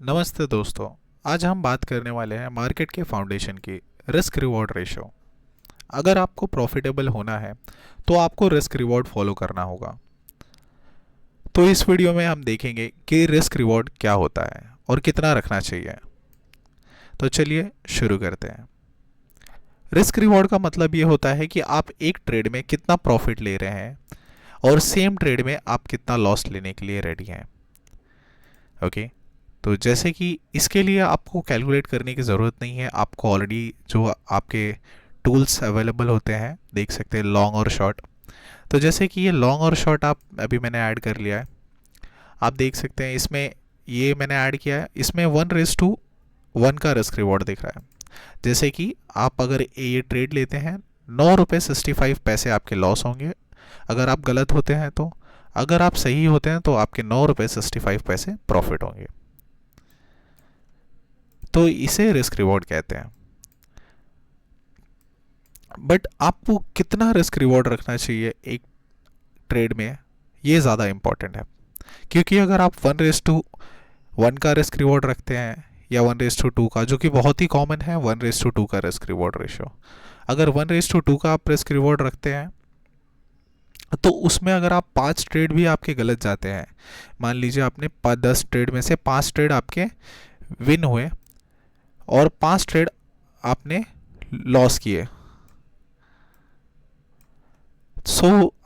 नमस्ते दोस्तों। आज हम बात करने वाले हैं मार्केट के फाउंडेशन की रिस्क रिवॉर्ड रेशो। अगर आपको प्रॉफिटेबल होना है तो आपको रिस्क रिवॉर्ड फॉलो करना होगा। तो इस वीडियो में हम देखेंगे कि रिस्क रिवॉर्ड क्या होता है और कितना रखना चाहिए। तो चलिए शुरू करते हैं। रिस्क रिवॉर्ड का मतलब ये होता है कि आप एक ट्रेड में कितना प्रॉफिट ले रहे हैं और सेम ट्रेड में आप कितना लॉस लेने के लिए रेडी हैं। ओके, तो जैसे कि इसके लिए आपको कैलकुलेट करने की ज़रूरत नहीं है। आपको ऑलरेडी जो आपके टूल्स अवेलेबल होते हैं, देख सकते हैं लॉन्ग और शॉर्ट। तो जैसे कि ये लॉन्ग और शॉर्ट आप अभी मैंने ऐड कर लिया है। आप देख सकते हैं इसमें ये मैंने ऐड किया है, इसमें 1:1 का रिस्क रिवॉर्ड दिख रहा है। जैसे कि आप अगर ये ट्रेड लेते हैं, 9 रुपये 65 पैसे आपके लॉस होंगे अगर आप गलत होते हैं। तो अगर आप सही होते हैं तो आपके 9 रुपये 65 पैसे प्रॉफिट होंगे। तो इसे रिस्क रिवॉर्ड कहते हैं। बट आपको कितना रिस्क रिवॉर्ड रखना चाहिए एक ट्रेड में, ये ज़्यादा इंपॉर्टेंट है। क्योंकि अगर आप 1:1 का रिस्क रिवॉर्ड रखते हैं या 1:2 का, जो कि बहुत ही कॉमन है, 1:2 का रिस्क रिवॉर्ड रेशो, अगर 1:2 का आप रिस्क रिवॉर्ड रखते हैं तो उसमें अगर आप 5 ट्रेड भी आपके गलत जाते हैं, मान लीजिए आपने 10 ट्रेड में से 5 ट्रेड आपके विन हुए और 5 ट्रेड आपने लॉस किए,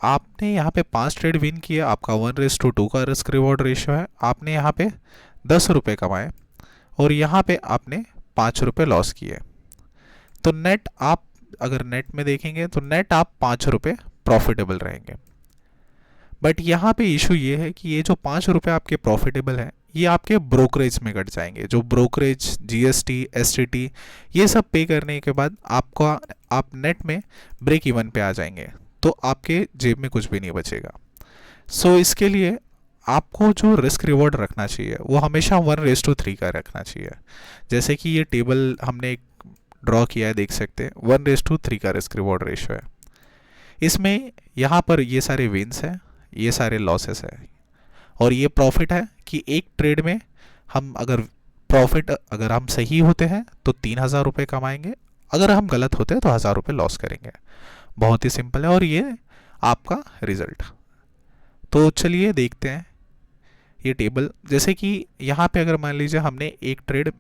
आपने यहाँ पे 5 ट्रेड विन किए, आपका 1:2 का रिस्क रिवॉर्ड रेशियो है, आपने यहाँ पे 10 रुपये कमाए और यहाँ पे आपने 5 रुपये लॉस किए। तो नेट आप अगर नेट में देखेंगे तो नेट आप 5 रुपये प्रॉफिटेबल रहेंगे। बट यहाँ पे इशू ये है कि ये जो 5 रुपये आपके प्रॉफिटेबल है, ये आपके ब्रोकरेज में कट जाएंगे। जो ब्रोकरेज, जीएसटी, एसटीटी, ये सब पे करने के बाद आपका आप नेट में ब्रेक इवन पे आ जाएंगे। तो आपके जेब में कुछ भी नहीं बचेगा। इसके लिए आपको जो रिस्क रिवॉर्ड रखना चाहिए वो हमेशा 1:3 का रखना चाहिए। जैसे कि ये टेबल हमने ड्रॉ किया है, देख सकते हैं 1:3 का रिस्क रिवॉर्ड रेशियो है। इसमें यहाँ पर ये सारे विन्स हैं, ये सारे लॉसेस है और ये प्रॉफिट है कि एक ट्रेड में हम अगर हम सही होते हैं तो 3,000 रुपये कमाएंगे, अगर हम गलत होते हैं तो 1,000 रुपये लॉस करेंगे। बहुत ही सिंपल है और ये आपका रिजल्ट। तो चलिए देखते हैं ये टेबल। जैसे कि यहाँ पे अगर मान लीजिए हमने एक ट्रेड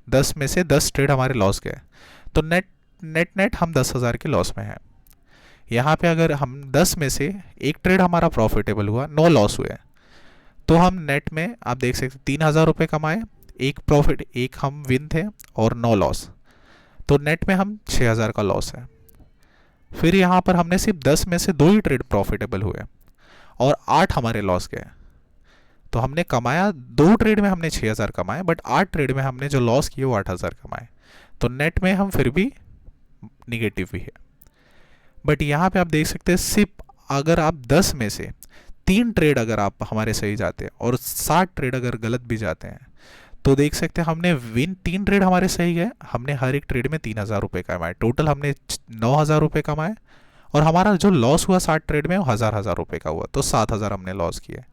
10 में से 10 ट्रेड हमारे लॉस गए, तो नेट नेट नेट हम 10,000 के लॉस में हैं। यहाँ पे अगर हम 10 में से एक ट्रेड हमारा प्रॉफिटेबल हुआ, 9 लॉस हुए, तो हम नेट में आप देख सकते 3,000 रुपये कमाए, एक प्रॉफिट, एक हम विन थे और 9 लॉस, तो नेट में हम 6,000 का लॉस है। फिर यहाँ पर हमने सिर्फ 10 में से 2 ही ट्रेड प्रॉफिटेबल हुए और 8 हमारे लॉस गए। तो हमने कमाया 2 ट्रेड में हमने 6,000 कमाए, बट 8 ट्रेड में हमने जो लॉस किए वो 8,000 कमाए। तो नेट में हम फिर भी निगेटिव भी है। बट यहाँ पे आप देख सकते हैं सिर्फ अगर आप 10 में से 3 ट्रेड अगर आप हमारे सही जाते हैं और 60 ट्रेड अगर गलत भी जाते हैं, तो देख सकते हैं हमने विन 3 ट्रेड हमारे सही गए, हमने हर एक ट्रेड में 3,000 रुपये कमाए, टोटल हमने 9,000 रुपये कमाए। और हमारा जो लॉस हुआ 60 ट्रेड में वो 1,000 रुपये का हुआ, तो 7,000 हमने लॉस किए।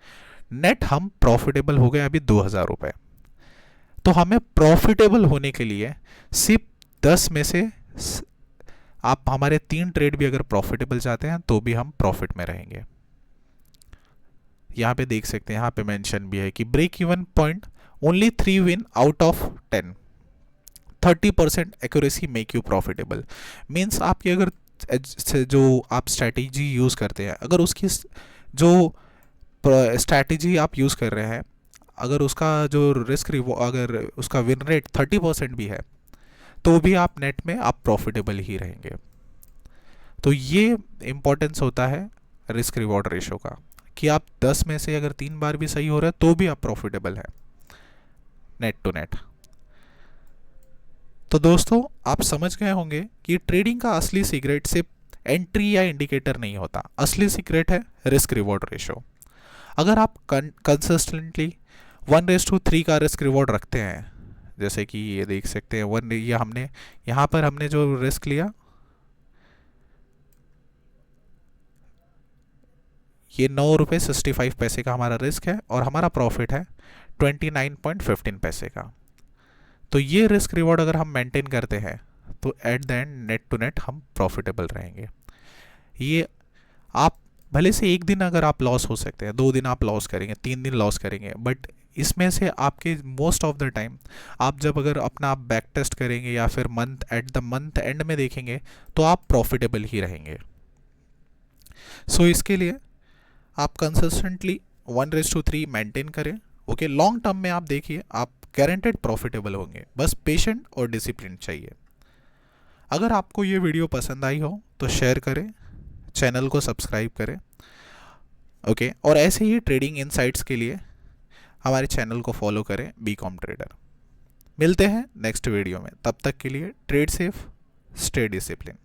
नेट हम प्रॉफिटेबल हो गए अभी 2,000 रुपये। तो हमें प्रॉफिटेबल होने के लिए सिर्फ 10 में से आप हमारे 3 ट्रेड भी अगर प्रॉफिटेबल जाते हैं तो भी हम प्रॉफिट में रहेंगे। यहाँ पे देख सकते हैं, यहाँ पे मेंशन भी है कि break even point only 3 win out of 10, 30% accuracy make you profitable. Means आपकी अगर जो आप स्ट्रैटेजी यूज़ करते हैं, अगर उसकी जो स्ट्रैटेजी आप यूज़ कर रहे हैं, अगर उसका जो अगर उसका विन रेट 30% भी है, तो भी आप नेट में आप प्रॉफिटेबल ही रहेंगे। तो ये इम्पोर्टेंस होता है रिस्क रिवॉर्ड रेशो का, कि आप 10 में से अगर 3 बार भी सही हो रहा है तो भी आप प्रॉफिटेबल है नेट टू नेट। तो दोस्तों, आप समझ गए होंगे कि ट्रेडिंग का असली सीक्रेट सिर्फ एंट्री या इंडिकेटर नहीं होता, असली सीक्रेट है रिस्क रिवॉर्ड रेशो। अगर आप कंसिस्टेंटली 1:3 का रिस्क रिवॉर्ड रखते हैं, जैसे कि ये देख सकते हैं ये हमने यहाँ पर हमने जो रिस्क लिया, ये 9 रुपये 65 पैसे का हमारा रिस्क है और हमारा प्रॉफिट है 29.15 पैसे का। तो ये रिस्क रिवॉर्ड अगर हम मेंटेन करते हैं तो at the end net to net हम प्रॉफिटेबल रहेंगे। ये आप भले से एक दिन अगर आप लॉस हो सकते हैं, 2 दिन आप लॉस करेंगे, 3 दिन लॉस करेंगे, बट इसमें से आपके मोस्ट ऑफ द टाइम आप जब अगर अपना आप बैक टेस्ट करेंगे या फिर मंथ एंड में देखेंगे तो आप प्रॉफिटेबल ही रहेंगे। सो इसके लिए आप कंसिस्टेंटली 1:3 मेंटेन करें। ओके, लॉन्ग टर्म में आप देखिए आप गारंटेड प्रॉफिटेबल होंगे, बस पेशेंट और डिसिप्लिन चाहिए। अगर आपको ये वीडियो पसंद आई हो तो शेयर करें, चैनल को सब्सक्राइब करें। ओके, और ऐसे ही ट्रेडिंग इनसाइट्स के लिए हमारे चैनल को फॉलो करें, बीकॉम ट्रेडर। मिलते हैं नेक्स्ट वीडियो में, तब तक के लिए ट्रेड सेफ, स्टे डिसिप्लिन।